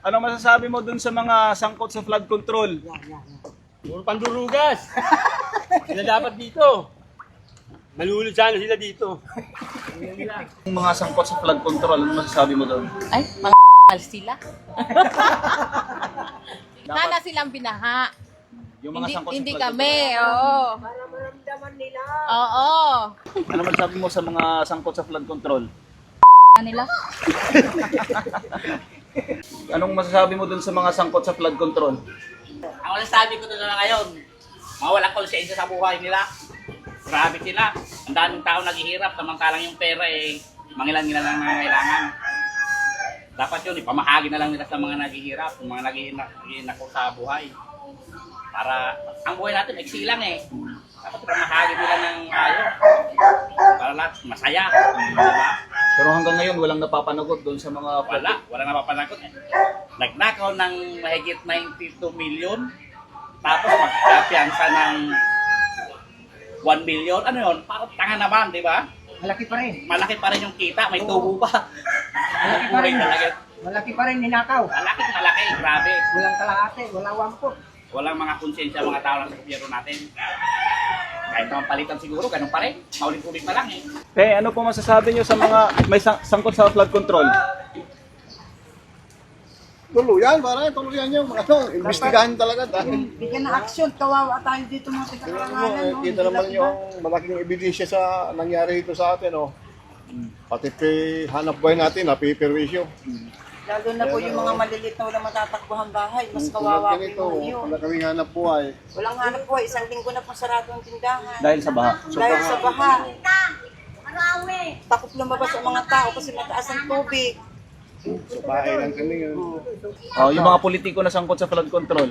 Ano masasabi mo dun sa mga sangkot sa flood control? Puro pandurugas. Sila dapat dito. Malulod sana sila dito. Yung mga sangkot sa flood control, ano masasabi mo doon? Ay, mga sila. Sana silang binaha. Yung mga sangkot Hindi sa flood kami, oo. Para maramdaman nila. Oo. control. Ano masasabi mo sa mga sangkot sa flood control? Nila. Anong masasabi mo dun sa mga sangkot sa flood control? Ang masasabi ko na ngayon, mawalang konsensya sa buhay nila. Grabe sila. Ang daming tao naghihirap, samantalang yung pera mangilan-ngilan lang nangangailangan. Dapat yun, ipamahagi na lang nila sa mga naghihirap, yung mga naghihinako sa buhay. Para, ang buhay natin, eksilang Dapat ipamahagi nila ng ayos. Para lahat masaya. Diba? Pero hanggang ngayon, walang napapanagot doon sa mga Wala napapanakot. Nagnakaw ng mahigit 92 million. Tapos magkapiyansa ng 1 million. Ano yun? Parang tanga naman, di ba? Malaki pa rin. Malaki pa rin yung kita, may tubo pa. Malaki pa rin. Talaga. Malaki pa rin ninakaw. Malaki, grabe. Walang kalahati, walang wampot. Walang mga konsensya mga tao lang sa gobyerno natin. Kahit naman palitan siguro, ganun pa rin. Maulit-ulit pa lang ano po masasabi nyo sa mga may sangkot sa flood control? Tuluyan, parang tuluyan yung imbestigahan talaga dahil Bigyan na aksyon, kawawa tayo dito mga taga-karangalan. No? kita naman yung malaking ebidensya sa nangyari ito sa atin, oh. Pati hanap buhay natin, napiperwisyo. Lalo na po yung mga maliliit na walang matatakbuhan bahay, mas kawawa po Ganito, yung yun. wala kaming hanap buhay. Walang hanap po, isang linggo na po sarado ang tindahan. Dahil sa baha. Dahil sa baha. Takot lumabas ang mga tao kasi mataas ang tubig. So, bahay lang kami yun. Oh, yung mga politiko na sangkot sa flood control.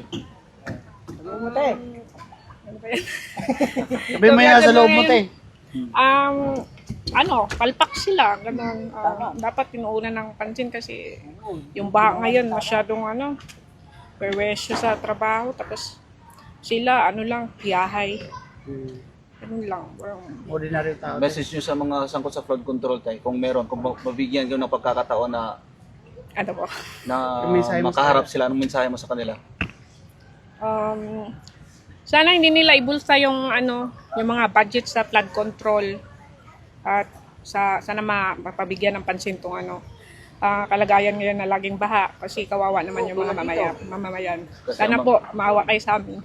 Sabi mo yan sa loob mo, te. Palpak sila, ganun. Dapat pinuuna ng pansin kasi yung baha ngayon masyadong perwesyo sa trabaho, tapos sila, hiyahay. Ganun lang. Ordinary tao. Message nyo sa mga sangkot sa flood control tayo, kung meron, kung mabigyan kayo ng pagkakataon na makaharap sila, anong mensahe mo sa kanila? Sana hindi nila ibulsa yung yung mga budget sa flood control at sana mapabigyan ng pansin tong kalagayan ngayon na laging baha kasi kawawa naman yung mga mamamayan. Sana po maawa kayo sa amin.